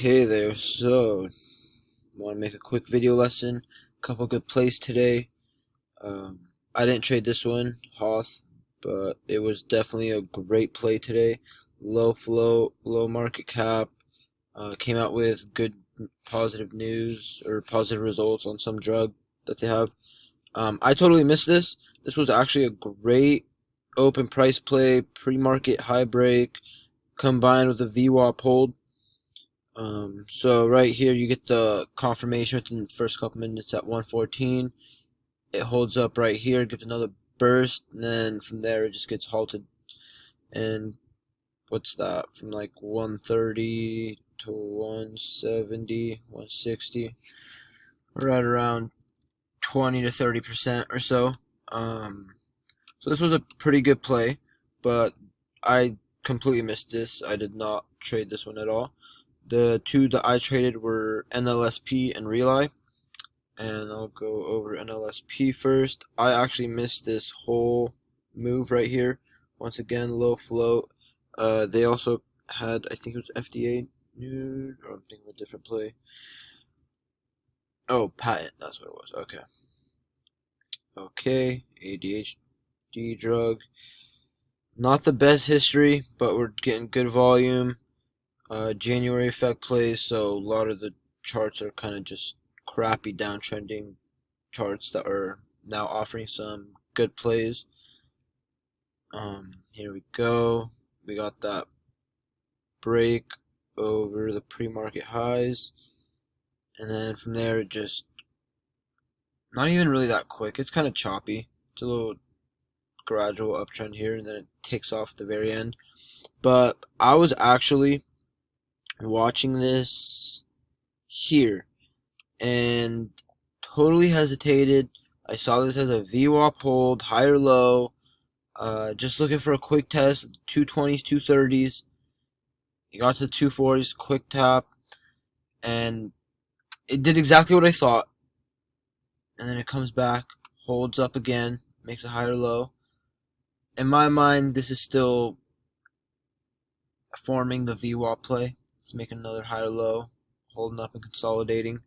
Okay there, so want to make a quick video lesson. Couple good plays today. I didn't trade this one, Hoth, but it was definitely a great play today. Low flow, low market cap. Came out with good positive news or positive results on some drug that they have. I totally missed this. This was actually a great open price play, pre-market high break, combined with a VWAP hold. So right here you get the confirmation within the first couple minutes at 114. It holds up right here, gives another burst, and then from there it just gets halted. And what's that? From like 130 to 170, 160, right around 20 to 30% or so. So this was a pretty good play, but I completely missed this. I did not trade this one at all. The two that I traded were Nlsp and Reli, and I'll go over Nlsp first. I actually missed this whole move right here. Once again, low float. They also had, I think it was FDA nude, or I'm thinking of a different play. Oh, patent, that's what it was. Okay. Okay, ADHD drug. Not the best history, but we're getting good volume. January effect plays, so a lot of the charts are kind of just crappy downtrending charts that are now offering some good plays. Here we go. We got that break over the pre-market highs, and then from there it just not even really that quick. It's kind of choppy. It's a little gradual uptrend here, and then it takes off at the very end. But I was actually watching this here and totally hesitated. I saw this as a VWAP hold, high or low. Just looking for a quick test, 220s, 230s. It got to the 240s, quick tap, and it did exactly what I thought. And then it comes back, holds up again, makes a higher low. In my mind, this is still forming the VWAP play. It's making another higher low, holding up and consolidating.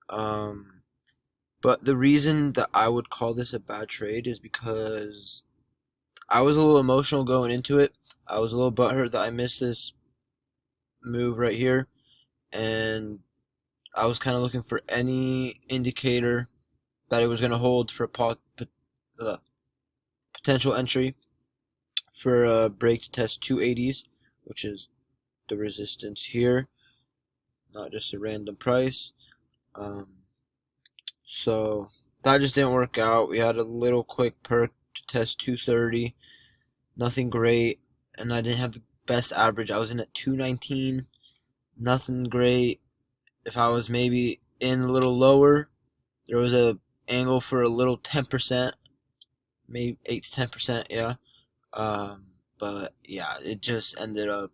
But the reason that I would call this a bad trade is because I was a little emotional going into it. I was a little butthurt that I missed this move right here, and I was kind of looking for any indicator that it was going to hold for a potential entry for a break to test 280s, which is the resistance here, not just a random price. So that just didn't work out. We had a little quick perk to test 230, nothing great, and I didn't have the best average. I was in at 219, nothing great. If I was maybe in a little lower, there was a angle for a little 10%, maybe 8 to 10%, yeah. But yeah, it just ended up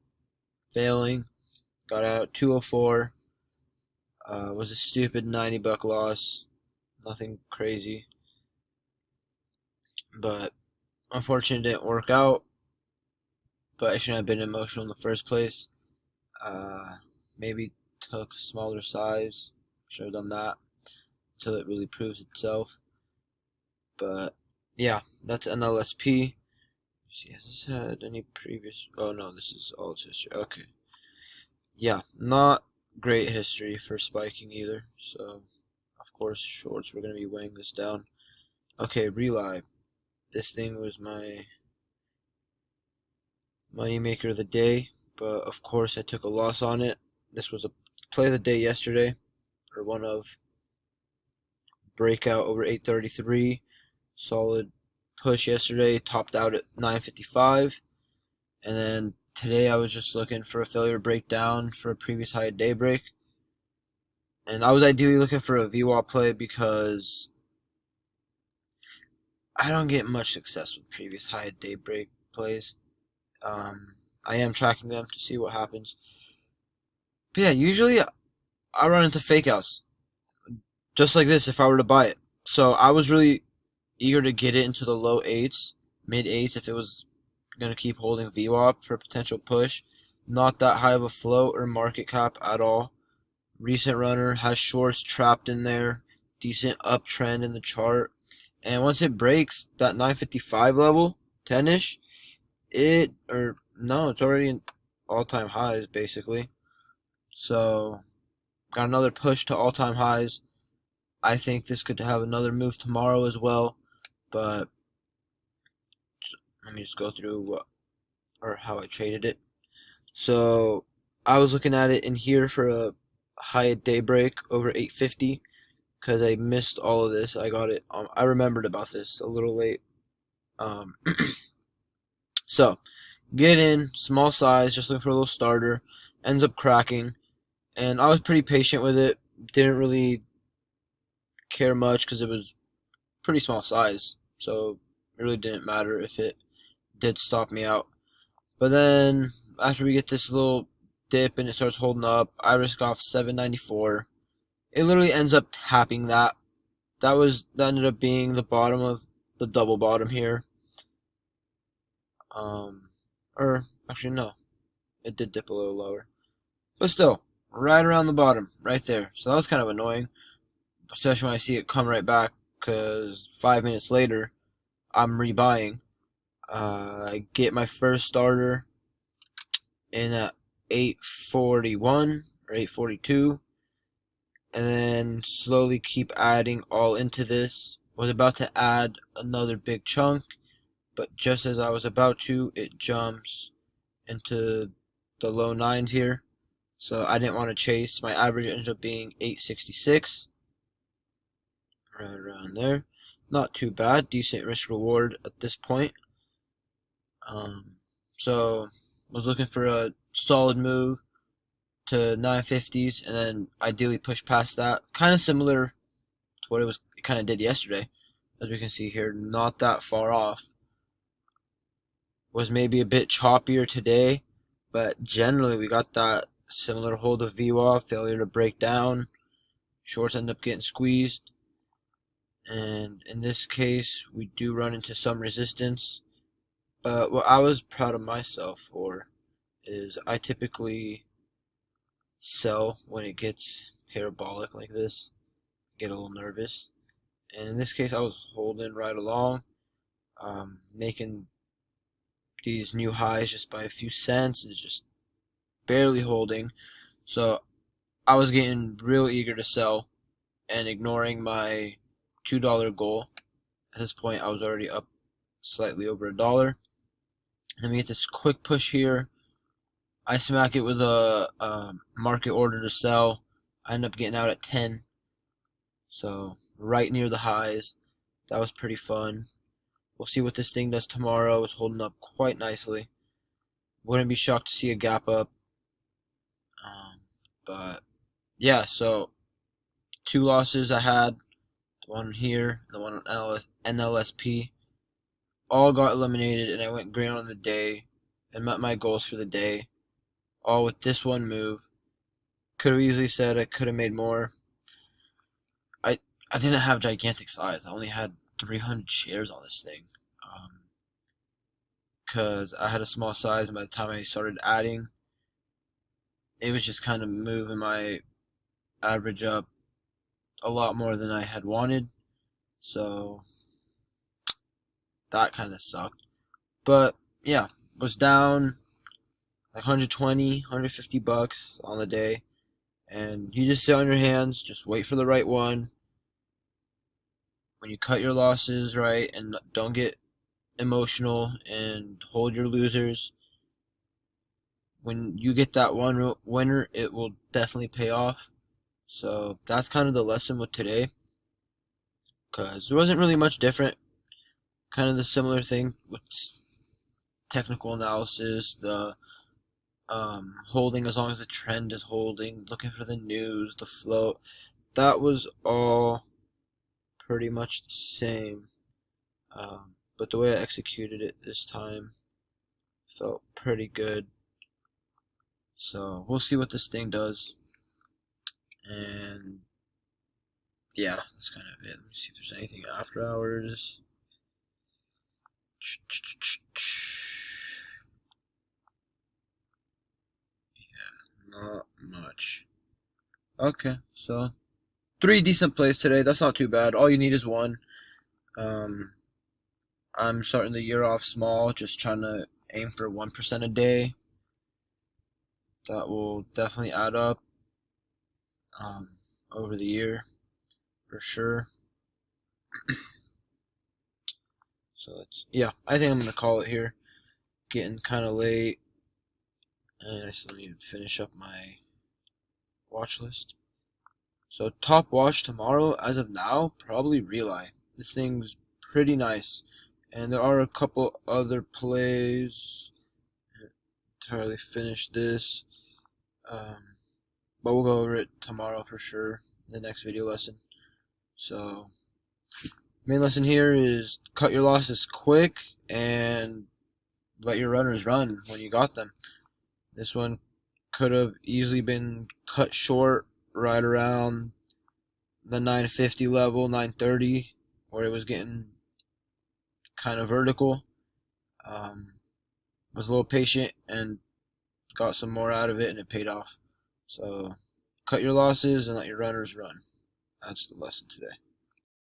failing. Got out at 204. Was a stupid $90 loss. Nothing crazy. But unfortunately, it didn't work out. But I shouldn't have been emotional in the first place. Maybe took smaller size. Should have done that until it really proves itself. But yeah, that's Nlsp. See, has this had any previous? Oh no, this is all its history. Okay. Yeah, not great history for spiking either. So, of course, shorts we're gonna be weighing this down. Okay, Reli. This thing was my money maker of the day, but of course I took a loss on it. This was a play of the day yesterday, or one of. Breakout over 833, solid push yesterday, topped out at 955, and then today I was just looking for a failure breakdown for a previous high at daybreak, and I was ideally looking for a VWAP play because I don't get much success with previous high at daybreak plays. I am tracking them to see what happens, but yeah, usually I run into fake outs just like this if I were to buy it. So I was really eager to get it into the low 8s, mid 8s if it was going to keep holding VWAP for a potential push. Not that high of a float or market cap at all. Recent runner, has shorts trapped in there, decent uptrend in the chart. And once it breaks that 955 level, 10-ish, it's already in all-time highs basically. So got another push to all-time highs. I think this could have another move tomorrow as well, but let me just go through how I traded it. So I was looking at it in here for a high at daybreak over 850 because I missed all of this. I got it. I remembered about this a little late. Um, so get in, small size, just looking for a little starter. Ends up cracking, and I was pretty patient with it. Didn't really care much because it was pretty small size, so it really didn't matter if it did stop me out. But then after we get this little dip and it starts holding up, I risk off 794. It literally ends up tapping that. That ended up being the bottom of the double bottom here. Or actually no, it did dip a little lower, but still right around the bottom, right there. So that was kind of annoying, especially when I see it come right back. Because 5 minutes later, I'm rebuying. I get my first starter in at 841 or 842, and then slowly keep adding all into this. Was about to add another big chunk, but just as I was about to, it jumps into the low nines here. So I didn't want to chase. My average ended up being 866, right around there. Not too bad, decent risk reward at this point. So was looking for a solid move to 950s and then ideally push past that. Kind of similar to what it kind of did yesterday, as we can see here. Not that far off. Was maybe a bit choppier today, but generally we got that similar hold of VWAP, failure to break down. Shorts end up getting squeezed, and in this case we do run into some resistance. But what I was proud of myself for is I typically sell when it gets parabolic like this. Get a little nervous, and in this case I was holding right along, making these new highs just by a few cents. It's just barely holding. So I was getting real eager to sell and ignoring my $2 goal. At this point I was already up slightly over $1. Let me get this quick push here. I smack it with a market order to sell. I end up getting out at 10. So right near the highs. That was pretty fun. We'll see what this thing does tomorrow. It's holding up quite nicely. Wouldn't be shocked to see a gap up. But yeah, so 2 losses I had. The one here, the one on Nlsp. All got eliminated, and I went green on the day and met my goals for the day. All with this one move. Could have easily said I could have made more. I didn't have gigantic size. I only had 300 shares on this thing. Because I had a small size, and by the time I started adding, it was just kind of moving my average up a lot more than I had wanted. So that kind of sucked. But yeah, was down like 120, 150 bucks on the day. And you just sit on your hands, just wait for the right one. When you cut your losses right and don't get emotional and hold your losers, when you get that one winner, it will definitely pay off. So that's kind of the lesson with today, because there wasn't really much different. Kind of the similar thing with technical analysis, the holding as long as the trend is holding, looking for the news, the float. That was all pretty much the same. But the way I executed it this time felt pretty good. So we'll see what this thing does. And yeah, that's kind of it. Let me see if there's anything after hours. not much. Okay, so 3 decent plays today. That's not too bad. All you need is one. Um, I'm starting the year off small, just trying to aim for 1% a day. That will definitely add up um, over the year for sure. So yeah, I think I'm gonna call it here. Getting kind of late, and I still need to finish up my watch list. So top watch tomorrow, as of now, probably Reli. This thing's pretty nice, and there are a couple other plays. Entirely finish this, but we'll go over it tomorrow for sure. In the next video lesson. So main lesson here is cut your losses quick and let your runners run when you got them. This one could have easily been cut short right around the 950 level, 930, where it was getting kind of vertical. Was a little patient and got some more out of it, and it paid off. So cut your losses and let your runners run. That's the lesson today.